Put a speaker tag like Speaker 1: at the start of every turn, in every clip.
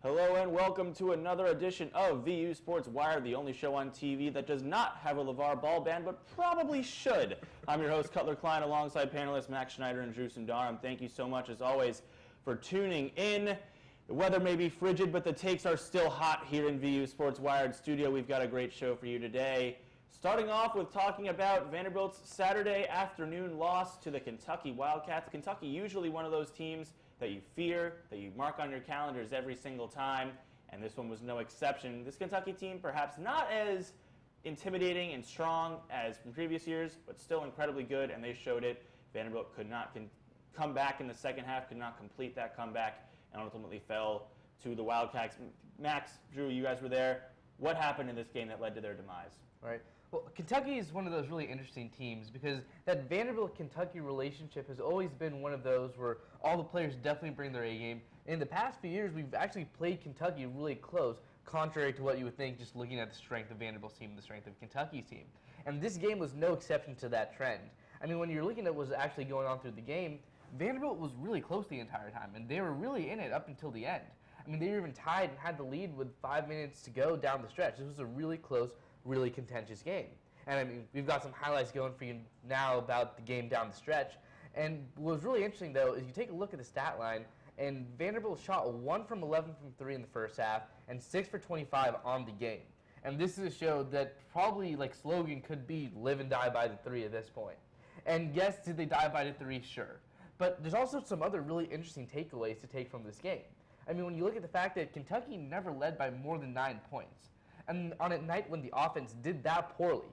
Speaker 1: Hello and welcome to another edition of VU Sports Wire, the only show on TV that does not have a LeVar Ball band, but probably should. I'm your host, Cutler Klein, alongside panelists Max Schneider and Drew Sundaram. Thank you so much, as always, for tuning in. The weather may be frigid, but the takes are still hot here in VU Sports Wired studio. We've got a great show for you today. Starting off with talking about Vanderbilt's Saturday afternoon loss to the Kentucky Wildcats. Kentucky, usually one of those teams that you fear, that you mark on your calendars every single time, and this one was no exception. This Kentucky team, perhaps not as intimidating and strong as from previous years, but still incredibly good, and they showed it. Vanderbilt could not come back in the second half, could not complete that comeback, and ultimately fell to the Wildcats. Max, Drew, you guys were there. What happened in this game that led to their demise?
Speaker 2: Right. Well, Kentucky is one of those really interesting teams because that Vanderbilt-Kentucky relationship has always been one of those where all the players definitely bring their A game. In the past few years, we've actually played Kentucky really close, contrary to what you would think just looking at the strength of Vanderbilt's team and the strength of Kentucky's team. And this game was no exception to that trend. I mean, when you're looking at what was actually going on through the game, Vanderbilt was really close the entire time, and they were really in it up until the end. I mean, they were even tied and had the lead with 5 minutes to go down the stretch. This was a really close, really contentious game. And I mean, we've got some highlights going for you now about the game down the stretch. And what was really interesting, though, is you take a look at the stat line, and Vanderbilt shot 1 from 11 from 3 in the first half and 6 for 25 on the game. And this is a show that probably, like, slogan could be live and die by the 3 at this point. And yes, did they die by the 3? Sure. But there's also some other really interesting takeaways to take from this game. I mean, when you look at the fact that Kentucky never led by more than 9 points, and on a night when the offense did that poorly,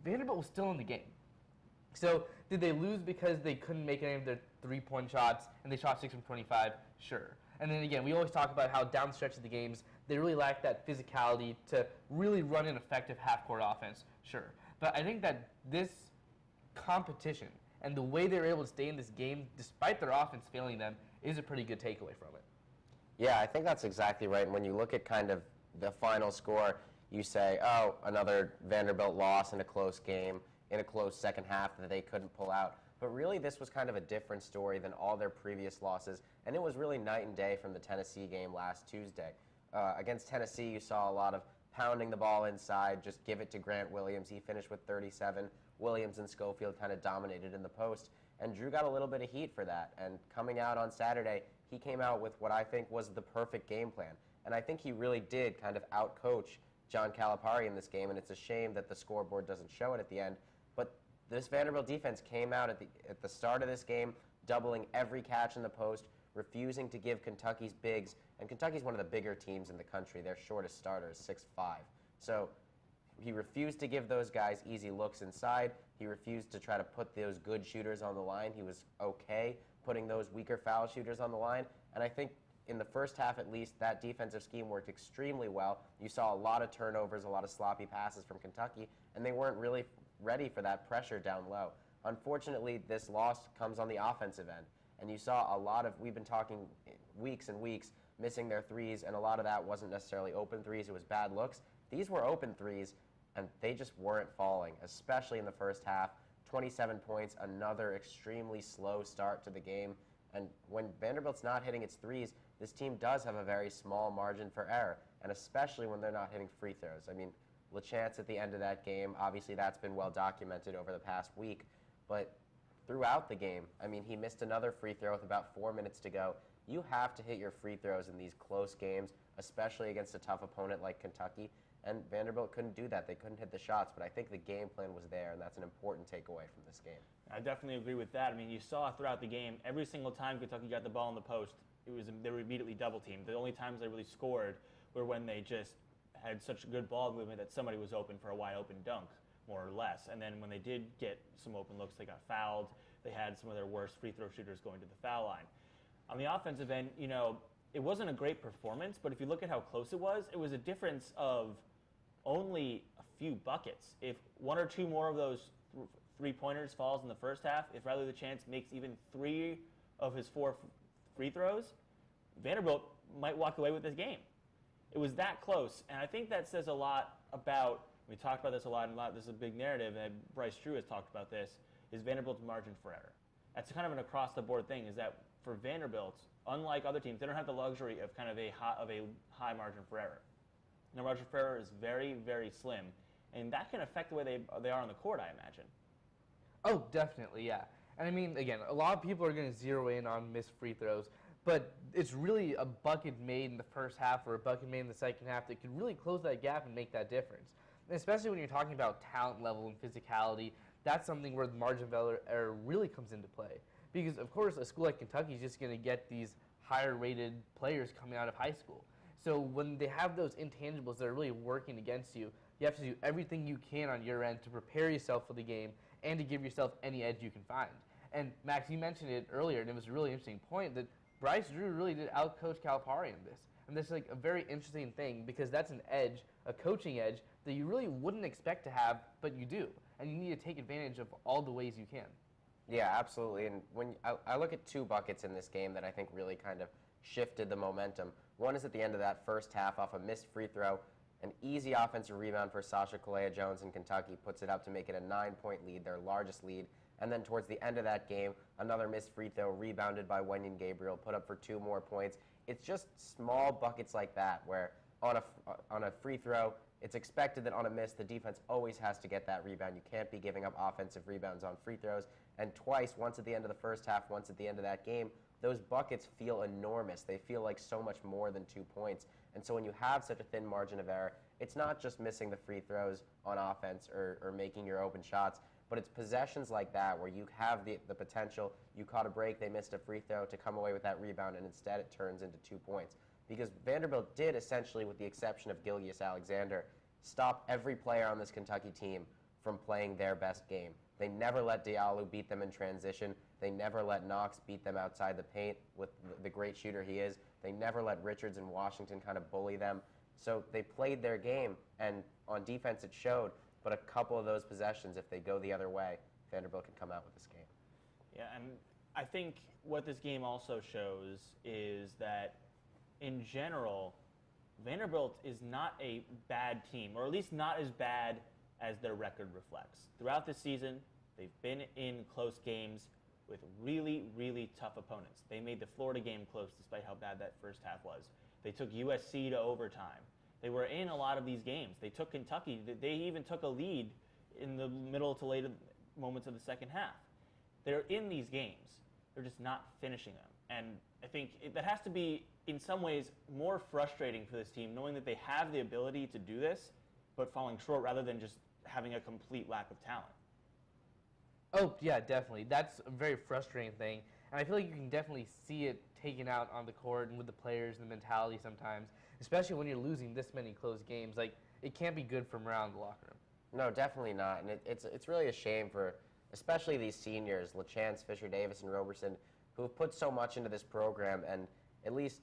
Speaker 2: Vanderbilt was still in the game. So did they lose because they couldn't make any of their three-point shots and they shot 6 from 25? Sure. And then again, we always talk about how down the stretch of the games, they really lack that physicality to really run an effective half-court offense. Sure. But I think that this competition and the way they were able to stay in this game, despite their offense failing them, is a pretty good takeaway from it.
Speaker 3: Yeah, I think that's exactly right. And when you look at kind of the final score, you say, oh, another Vanderbilt loss in a close game, in a close second half that they couldn't pull out. But really, this was kind of a different story than all their previous losses, and it was really night and day from the Tennessee game last Tuesday. Against Tennessee, you saw a lot of pounding the ball inside, just give it to Grant Williams. He finished with 37. Williams and Schofield kind of dominated in the post, and Drew got a little bit of heat for that. And coming out on Saturday, he came out with what I think was the perfect game plan. And I think he really did kind of outcoach John Calipari in this game, and it's a shame that the scoreboard doesn't show it at the end. But this Vanderbilt defense came out at the start of this game, doubling every catch in the post, refusing to give Kentucky's bigs, and Kentucky's one of the bigger teams in the country. Their shortest starter is 6'5". So he refused to give those guys easy looks inside. He refused to try to put those good shooters on the line. He was okay putting those weaker foul shooters on the line. And I think in the first half, at least, that defensive scheme worked extremely well. You saw a lot of turnovers, a lot of sloppy passes from Kentucky, and they weren't really ready for that pressure down low. Unfortunately, this loss comes on the offensive end, and you saw a lot of, we've been talking weeks and weeks, missing their threes, and a lot of that wasn't necessarily open threes, it was bad looks. These were open threes, and they just weren't falling, especially in the first half. 27 points, another extremely slow start to the game. And when Vanderbilt's not hitting its threes, this team does have a very small margin for error, and especially when they're not hitting free throws. I mean, LaChance at the end of that game, obviously that's been well documented over the past week, but throughout the game, I mean, he missed another free throw with about 4 minutes to go. You have to hit your free throws in these close games, especially against a tough opponent like Kentucky, and Vanderbilt couldn't do that. They couldn't hit the shots, but I think the game plan was there, and that's an important takeaway from this game.
Speaker 1: I definitely agree with that. I mean, you saw throughout the game, every single time Kentucky got the ball in the post, they were immediately double-teamed. The only times they really scored were when they just had such good ball movement that somebody was open for a wide-open dunk, more or less. And then when they did get some open looks, they got fouled. They had some of their worst free throw shooters going to the foul line. On the offensive end, you know, it wasn't a great performance, but if you look at how close it was a difference of only a few buckets. If one or two more of those three-pointers falls in the first half, if Riley LaChance makes even 3 of his 4 free throws, Vanderbilt might walk away with this game. It was that close, and I think that says a lot about, we talked about this a lot, and this is a big narrative, and Bryce Drew has talked about this, is Vanderbilt's margin for error. That's kind of an across-the-board thing, is that for Vanderbilt, unlike other teams, they don't have the luxury of kind of a high margin for error. The margin for error is very, very slim, and that can affect the way they are on the court, I imagine.
Speaker 2: Oh, definitely, yeah. And I mean, again, a lot of people are going to zero in on missed free throws, but it's really a bucket made in the first half or a bucket made in the second half that could really close that gap and make that difference. And especially when you're talking about talent level and physicality, that's something where the margin of error really comes into play. Because, of course, a school like Kentucky is just going to get these higher-rated players coming out of high school. So when they have those intangibles that are really working against you, you have to do everything you can on your end to prepare yourself for the game and to give yourself any edge you can find. And Max, you mentioned it earlier, and it was a really interesting point that Bryce Drew really did outcoach Calipari in this. And this is like a very interesting thing because that's an edge, a coaching edge, that you really wouldn't expect to have, but you do. And you need to take advantage of all the ways you can.
Speaker 3: Yeah, absolutely. And when I look at two buckets in this game that I think really kind of shifted the momentum. One is at the end of that first half off a missed free throw. An easy offensive rebound for Sasha Kalea-Jones in Kentucky puts it up to make it a 9-point lead, their largest lead. And then towards the end of that game, another missed free throw rebounded by Wenyan Gabriel, put up for 2 more points. It's just small buckets like that where on a free throw, it's expected that on a miss, the defense always has to get that rebound. You can't be giving up offensive rebounds on free throws. And twice, once at the end of the first half, once at the end of that game, those buckets feel enormous. They feel like so much more than 2 points. And so when you have such a thin margin of error, it's not just missing the free throws on offense or making your open shots, but it's possessions like that where you have the potential, you caught a break, they missed a free throw to come away with that rebound, and instead it turns into 2 points. Because Vanderbilt did essentially, with the exception of Gilgeous-Alexander, stop every player on this Kentucky team from playing their best game. They never let Diallo beat them in transition. They never let Knox beat them outside the paint with the great shooter he is. They never let Richards and Washington kind of bully them. So they played their game, and on defense it showed. But a couple of those possessions, if they go the other way, Vanderbilt can come out with this game.
Speaker 1: Yeah, and I think what this game also shows is that, in general, Vanderbilt is not a bad team, or at least not as bad as their record reflects. Throughout this season, they've been in close games with really, really tough opponents. They made the Florida game close despite how bad that first half was. They took USC to overtime. They were in a lot of these games. They took Kentucky. They even took a lead in the middle to later moments of the second half. They're in these games. They're just not finishing them. And I think that has to be, in some ways, more frustrating for this team, knowing that they have the ability to do this, but falling short rather than just having a complete lack of talent.
Speaker 2: Oh, yeah, definitely. That's a very frustrating thing. And I feel like you can definitely see it taken out on the court and with the players and the mentality sometimes, especially when you're losing this many close games. Like, it can't be good for morale in the locker room.
Speaker 3: No, definitely not. And it's really a shame for especially these seniors, LaChance, Fisher-Davis, and Roberson, who have put so much into this program. And at least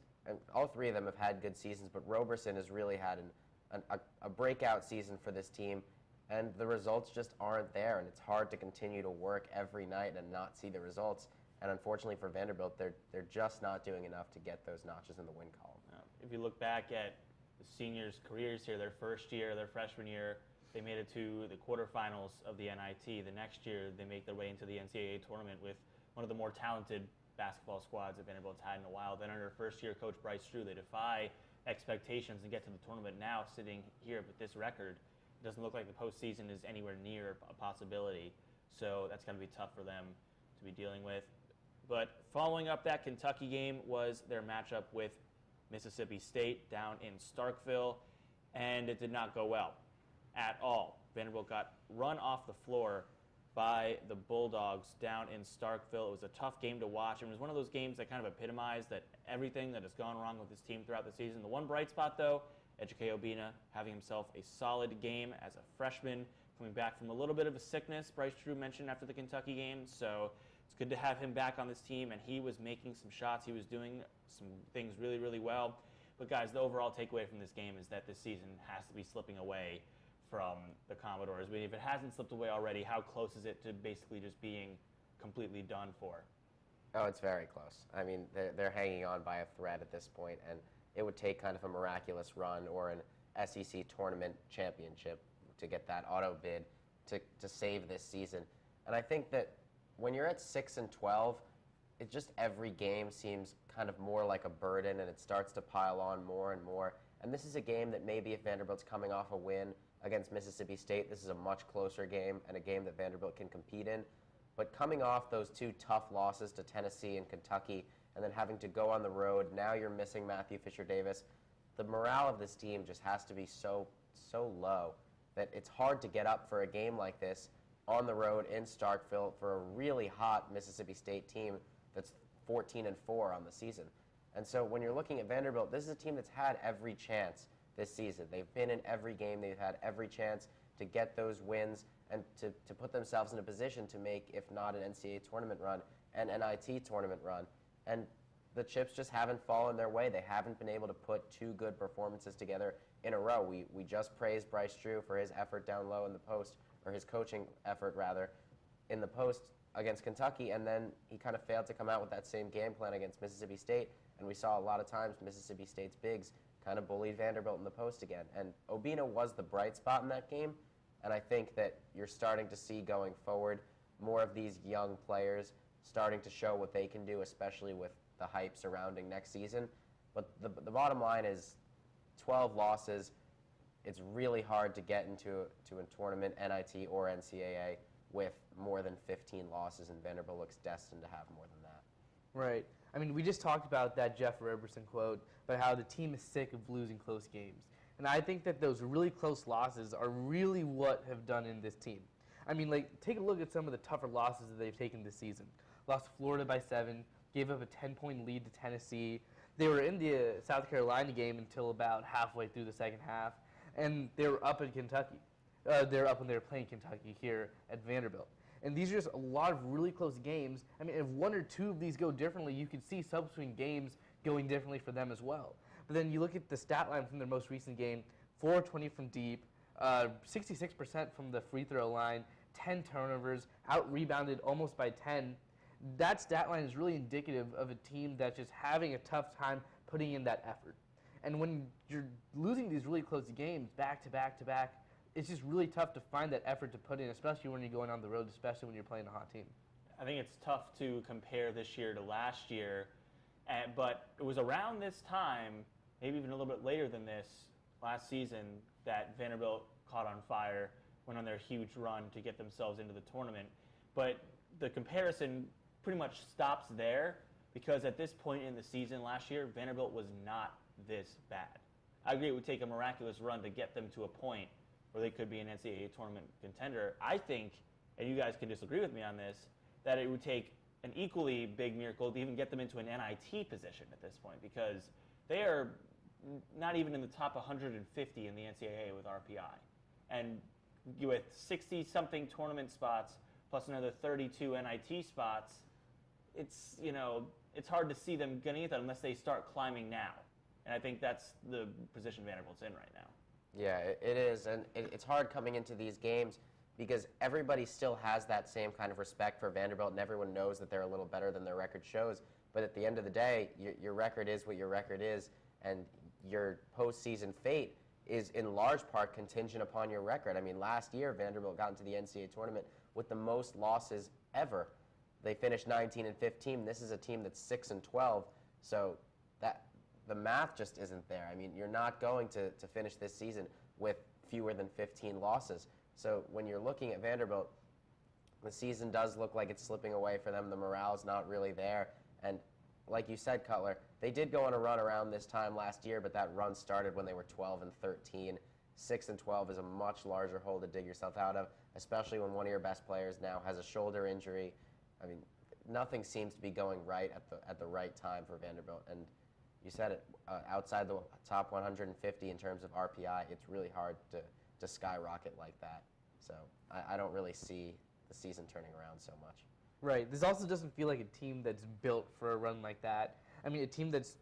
Speaker 3: all three of them have had good seasons, but Roberson has really had a breakout season for this team. And the results just aren't there, and it's hard to continue to work every night and not see the results. And unfortunately for Vanderbilt, they're just not doing enough to get those notches in the win column.
Speaker 1: If you look back at the seniors' careers here, their first year, their freshman year, they made it to the quarterfinals of the NIT. The next year, they make their way into the NCAA tournament with one of the more talented basketball squads that Vanderbilt's had in a while. Then under first-year coach Bryce Drew, they defy expectations and get to the tournament. Now, sitting here with this record, it doesn't look like the postseason is anywhere near a possibility. So that's going to be tough for them to be dealing with. But following up that Kentucky game was their matchup with Mississippi State down in Starkville, and it did not go well at all. Vanderbilt got run off the floor by the Bulldogs down in Starkville. It was a tough game to watch, and it was one of those games that kind of epitomized that everything that has gone wrong with this team throughout the season. The one bright spot, though, Ejike Obinna having himself a solid game as a freshman, coming back from a little bit of a sickness, Bryce Drew mentioned after the Kentucky game. So it's good to have him back on this team, and he was making some shots. He was doing some things really, really well. But, guys, the overall takeaway from this game is that this season has to be slipping away from the Commodores. I mean, if it hasn't slipped away already, how close is it to basically just being completely done for?
Speaker 3: Oh, it's very close. I mean, they're hanging on by a thread at this point, and it would take kind of a miraculous run or an SEC tournament championship to get that auto bid to save this season. And I think that when you're at 6-12, it just every game seems kind of more like a burden, and it starts to pile on more and more. And this is a game that maybe if Vanderbilt's coming off a win against Mississippi State, this is a much closer game and a game that Vanderbilt can compete in. But coming off those two tough losses to Tennessee and Kentucky, and then having to go on the road, now you're missing Matthew Fisher-Davis. The morale of this team just has to be so low that it's hard to get up for a game like this on the road in Starkville for a really hot Mississippi State team that's 14-4 on the season. And so when you're looking at Vanderbilt, this is a team that's had every chance this season. They've been in every game. They've had every chance to get those wins and to put themselves in a position to make, if not an NCAA tournament run, an NIT tournament run. And the chips just haven't fallen their way. They haven't been able to put two good performances together in a row. We just praised Bryce Drew for his effort down low in the post, or his coaching effort, rather, in the post against Kentucky, and then he kind of failed to come out with that same game plan against Mississippi State, and we saw a lot of times Mississippi State's bigs kind of bullied Vanderbilt in the post again. And Obina was the bright spot in that game, and I think that you're starting to see going forward more of these young players starting to show what they can do, especially with the hype surrounding next season. But the bottom line is 12 losses. It's really hard to get into a tournament, NIT or NCAA, with more than 15 losses, and Vanderbilt looks destined to have more than that.
Speaker 2: Right. I mean, we just talked about that Jeff Roberson quote about how the team is sick of losing close games. And I think that those really close losses are really what have done in this team. I mean, like, take a look at some of the tougher losses that they've taken this season. Lost to Florida by 7, gave up a 10-point lead to Tennessee. They were in the South Carolina game until about halfway through the second half, and they were up in Kentucky. They were up when they were playing Kentucky here at Vanderbilt. And these are just a lot of really close games. I mean, if one or two of these go differently, you could see subsequent games going differently for them as well. But then you look at the stat line from their most recent game, 420 from deep, 66% from the free throw line, 10 turnovers, out-rebounded almost by 10. That stat line is really indicative of a team that's just having a tough time putting in that effort. And when you're losing these really close games back to back to back, it's just really tough to find that effort to put in, especially when you're going on the road, especially when you're playing a hot team.
Speaker 1: I think it's tough to compare this year to last year, but it was around this time, maybe even a little bit later than this, last season, that Vanderbilt caught on fire, went on their huge run to get themselves into the tournament. But the comparison pretty much stops there, because at this point in the season last year, Vanderbilt was not this bad. I agree it would take a miraculous run to get them to a point where they could be an NCAA tournament contender. I think, and you guys can disagree with me on this, that it would take an equally big miracle to even get them into an NIT position at this point, because they are not even in the top 150 in the NCAA with RPI. And with 60-something tournament spots plus another 32 NIT spots, it's hard to see them getting it unless they start climbing now. And I think that's the position Vanderbilt's in right now.
Speaker 3: Yeah, it is, and it's hard coming into these games because everybody still has that same kind of respect for Vanderbilt, and everyone knows that they're a little better than their record shows. But at the end of the day, your record is what your record is, and your postseason fate is in large part contingent upon your record. I mean, last year, Vanderbilt got into the NCAA tournament with the most losses ever. They finished 19-15. This is a team that's 6-12, so that the math just isn't there. I mean, you're not going to finish this season with fewer than 15 losses. So when you're looking at Vanderbilt, the season does look like it's slipping away for them. The morale's not really there. And like you said, Cutler, they did go on a run around this time last year, but that run started when they were 12-13. 6-12 is a much larger hole to dig yourself out of, especially when one of your best players now has a shoulder injury. I mean, nothing seems to be going right at the right time for Vanderbilt. And you said it, outside the top 150 in terms of RPI, it's really hard to skyrocket like that. So I don't really see the season turning around so much.
Speaker 2: Right. This also doesn't feel like a team that's built for a run like that. I mean, a team that's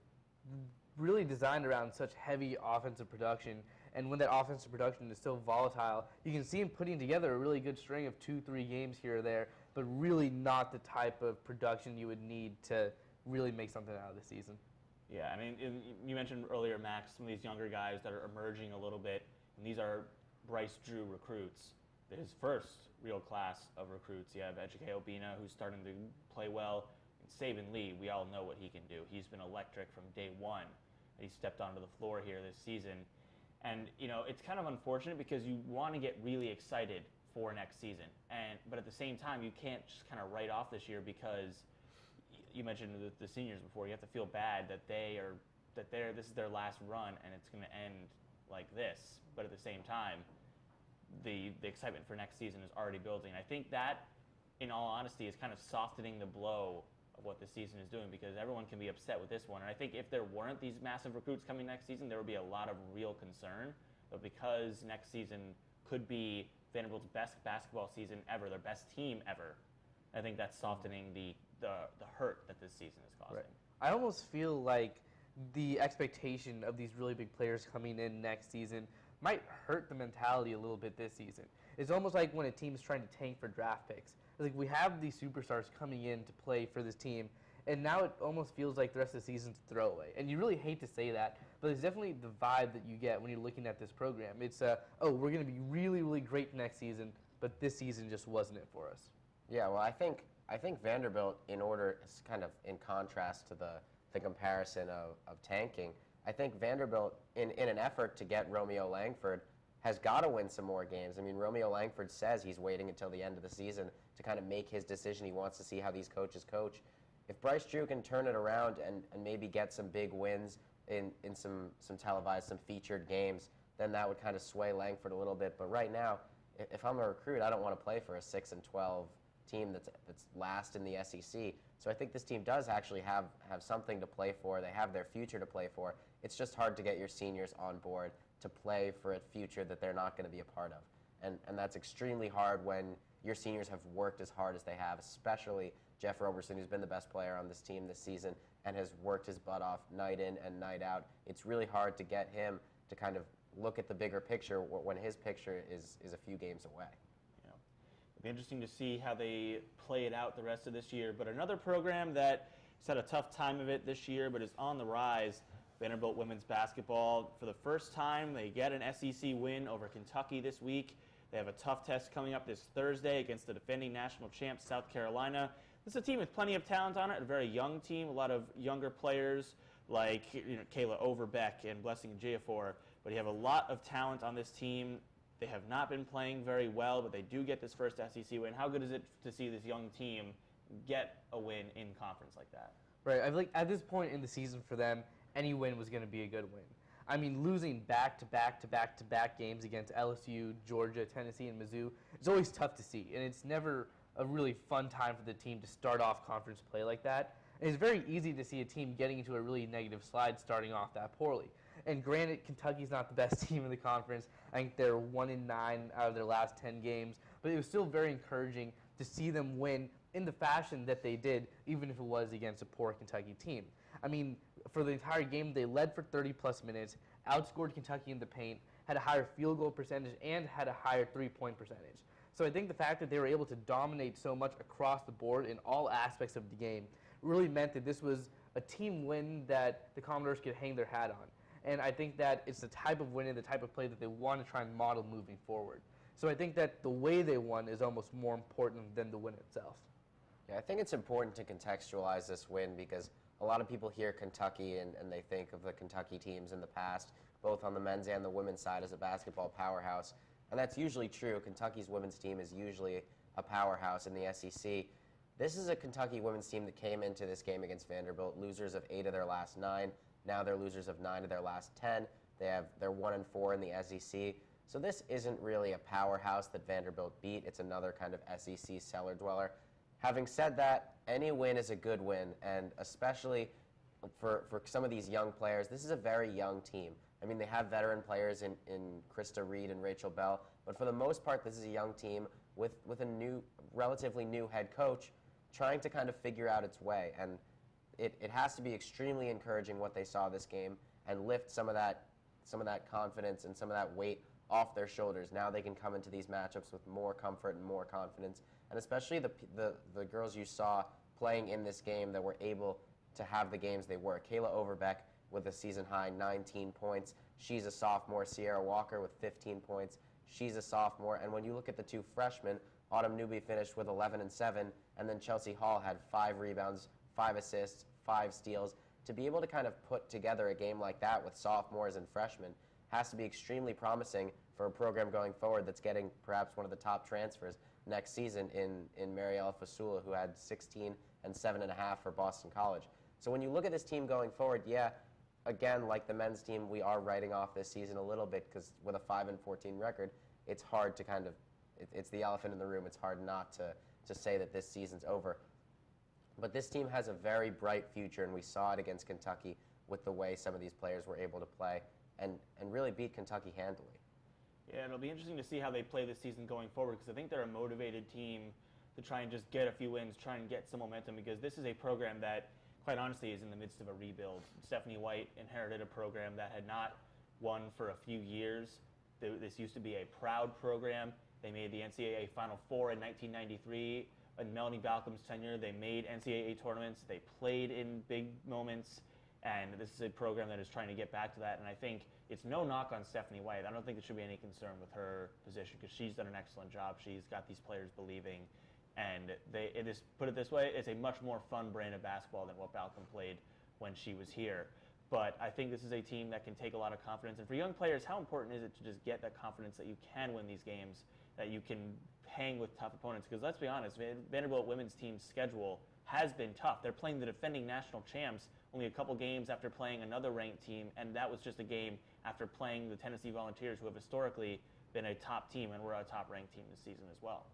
Speaker 2: really designed around such heavy offensive production, and when that offensive production is so volatile, you can see them putting together a really good string of 2-3 games here or there, but really not the type of production you would need to really make something out of the season.
Speaker 1: Yeah, I mean, you mentioned earlier, Max, some of these younger guys that are emerging a little bit, and these are Bryce Drew recruits. His first real class of recruits. You have Ejike Obina, who's starting to play well, Saban Lee, we all know what he can do. He's been electric from day one. He stepped onto the floor here this season. And, it's kind of unfortunate because you want to get really excited for next season. But at the same time, you can't just kind of write off this year because you mentioned the seniors before. You have to feel bad that this is their last run and it's going to end like this. But at the same time, the excitement for next season is already building. I think that, in all honesty, is kind of softening the blow of what the season is doing because everyone can be upset with this one. And I think if there weren't these massive recruits coming next season, there would be a lot of real concern. But because next season could be Vanderbilt's best basketball season ever, their best team ever, I think that's softening the hurt that this season is causing.
Speaker 2: Right. I almost feel like the expectation of these really big players coming in next season might hurt the mentality a little bit this season. It's almost like when a team is trying to tank for draft picks. It's like we have these superstars coming in to play for this team, and now it almost feels like the rest of the season's a throwaway. And you really hate to say that, but it's definitely the vibe that you get when you're looking at this program. It's, we're going to be really, really great next season, but this season just wasn't it for us.
Speaker 3: Yeah, well, I think Vanderbilt, it's kind of in contrast to the comparison of tanking, I think Vanderbilt, in an effort to get Romeo Langford, has got to win some more games. I mean, Romeo Langford says he's waiting until the end of the season to kind of make his decision. He wants to see how these coaches coach. If Bryce Drew can turn it around and maybe get some big wins in some televised, some featured games, then that would kind of sway Langford a little bit. But right now, if I'm a recruit, I don't want to play for a 6-12 team that's last in the SEC. So I think this team does actually have something to play for. They have their future to play for. It's just hard to get your seniors on board to play for a future that they're not going to be a part of. And that's extremely hard when your seniors have worked as hard as they have, especially Jeff Roberson, who's been the best player on this team this season and has worked his butt off night in and night out. It's really hard to get him to kind of look at the bigger picture when his picture is a few games away.
Speaker 1: It'll be interesting to see how they play it out the rest of this year. But another program that has had a tough time of it this year but is on the rise, Vanderbilt women's basketball. For the first time, they get an SEC win over Kentucky this week. They have a tough test coming up this Thursday against the defending national champs, South Carolina. This is a team with plenty of talent on it, a very young team, a lot of younger players like Kayla Overbeck and Blessing Jiafor. But you have a lot of talent on this team. They have not been playing very well, but they do get this first SEC win. How good is it to see this young team get a win in conference like that?
Speaker 2: Right. I feel like at this point in the season for them, any win was going to be a good win. I mean, losing back-to-back games against LSU, Georgia, Tennessee, and Mizzou, it's always tough to see, and it's never a really fun time for the team to start off conference play like that. And it's very easy to see a team getting into a really negative slide starting off that poorly. And granted, Kentucky's not the best team in the conference. I think they're 1-9 out of their last 10 games, but it was still very encouraging to see them win in the fashion that they did, even if it was against a poor Kentucky team. I mean, for the entire game, they led for 30-plus minutes, outscored Kentucky in the paint, had a higher field goal percentage, and had a higher three-point percentage. So I think the fact that they were able to dominate so much across the board in all aspects of the game really meant that this was a team win that the Commodores could hang their hat on. And I think that it's the type of win and the type of play that they want to try and model moving forward. So I think that the way they won is almost more important than the win itself.
Speaker 3: Yeah, I think it's important to contextualize this win because a lot of people hear Kentucky and they think of the Kentucky teams in the past, both on the men's and the women's side, as a basketball powerhouse. And that's usually true. Kentucky's women's team is usually a powerhouse in the SEC. This is a Kentucky women's team that came into this game against Vanderbilt, losers of 8 of their last 9. Now they're losers of 9 of their last 10. They're 1-4 in the SEC. So this isn't really a powerhouse that Vanderbilt beat. It's another kind of SEC cellar dweller. Having said that, any win is a good win, and especially for some of these young players, this is a very young team. I mean, they have veteran players in Krista Reed and Rachel Bell, but for the most part, this is a young team with a relatively new head coach trying to kind of figure out its way. And it has to be extremely encouraging what they saw this game and lift some of that confidence and some of that weight off their shoulders. Now they can come into these matchups with more comfort and more confidence. And especially the girls you saw playing in this game that were able to have the games they were. Kayla Overbeck with a season-high 19 points. She's a sophomore. Sierra Walker with 15 points. She's a sophomore. And when you look at the two freshmen, Autumn Newby finished with 11 and 7, and then Chelsea Hall had 5 rebounds, 5 assists, 5 steals. To be able to kind of put together a game like that with sophomores and freshmen has to be extremely promising for a program going forward that's getting perhaps one of the top transfers next season in Mariela Fasula, who had 16 and 7.5 for Boston College. So when you look at this team going forward, yeah, again, like the men's team, we are writing off this season a little bit because with a 5-14 record, it's hard to kind of, it's the elephant in the room. It's hard not to say that this season's over. But this team has a very bright future, and we saw it against Kentucky with the way some of these players were able to play and really beat Kentucky handily.
Speaker 1: Yeah, it'll be interesting to see how they play this season going forward, because I think they're a motivated team to try and just get a few wins, try and get some momentum, because this is a program that, quite honestly, is in the midst of a rebuild. Stephanie White inherited a program that had not won for a few years. This used to be a proud program. They made the NCAA Final Four in 1993. In Melanie Balcom's tenure, they made NCAA tournaments. They played in big moments. And this is a program that is trying to get back to that. And I think it's no knock on Stephanie White. I don't think there should be any concern with her position, because she's done an excellent job. She's got these players believing. And put it this way, it's a much more fun brand of basketball than what Balcom played when she was here. But I think this is a team that can take a lot of confidence. And for young players, how important is it to just get that confidence that you can win these games, that you can hang with tough opponents? Because let's be honest, Vanderbilt women's team's schedule has been tough. They're playing the defending national champs only a couple games after playing another ranked team, and that was just a game after playing the Tennessee Volunteers, who have historically been a top team, and we're a top-ranked team this season as well.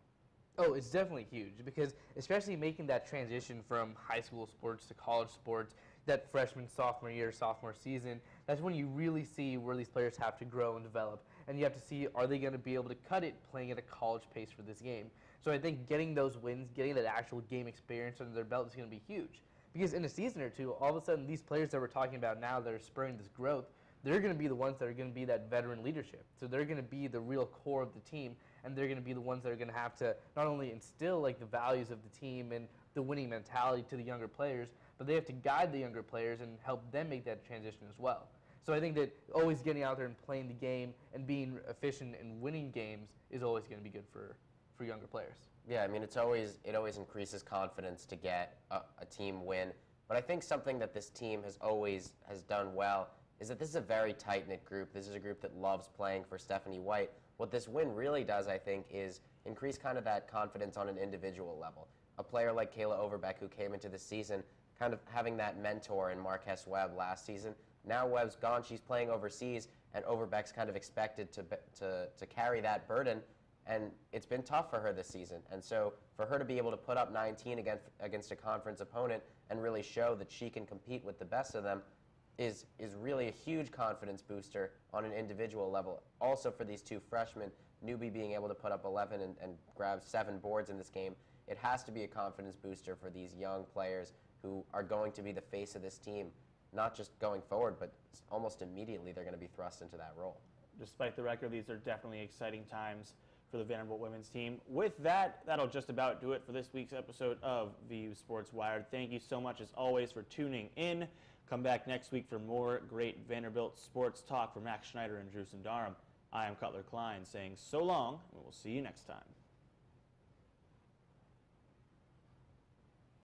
Speaker 2: Oh, it's definitely huge, because especially making that transition from high school sports to college sports, that freshman, sophomore year, sophomore season, that's when you really see where these players have to grow and develop. And you have to see, are they going to be able to cut it playing at a college pace for this game? So I think getting those wins, getting that actual game experience under their belt is going to be huge. Because in a season or two, all of a sudden, these players that we're talking about now that are spurring this growth, they're going to be the ones that are going to be that veteran leadership. So they're going to be the real core of the team, and they're going to be the ones that are going to have to not only instill like the values of the team and the winning mentality to the younger players, but they have to guide the younger players and help them make that transition as well. So I think that always getting out there and playing the game and being efficient and winning games is always going to be good for younger players.
Speaker 3: Yeah, I mean, it always increases confidence to get a team win. But I think something that this team has done well is that this is a very tight-knit group. This is a group that loves playing for Stephanie White. What this win really does, I think, is increase kind of that confidence on an individual level. A player like Kayla Overbeck, who came into the season kind of having that mentor in Marquess Webb last season. Now Webb's gone, she's playing overseas, and Overbeck's kind of expected to carry that burden. And it's been tough for her this season. And so for her to be able to put up 19 against a conference opponent and really show that she can compete with the best of them is really a huge confidence booster on an individual level. Also for these two freshmen, Newby being able to put up 11 and grab 7 boards in this game, it has to be a confidence booster for these young players who are going to be the face of this team, not just going forward, but almost immediately they're going to be thrust into that role.
Speaker 1: Despite the record, these are definitely exciting times for the Vanderbilt women's team. With that, that'll just about do it for this week's episode of VU Sports Wired. Thank you so much, as always, for tuning in. Come back next week for more great Vanderbilt sports talk from Max Schneider and Drew Sundaram. I am Cutler Klein saying so long, and we'll see you next time.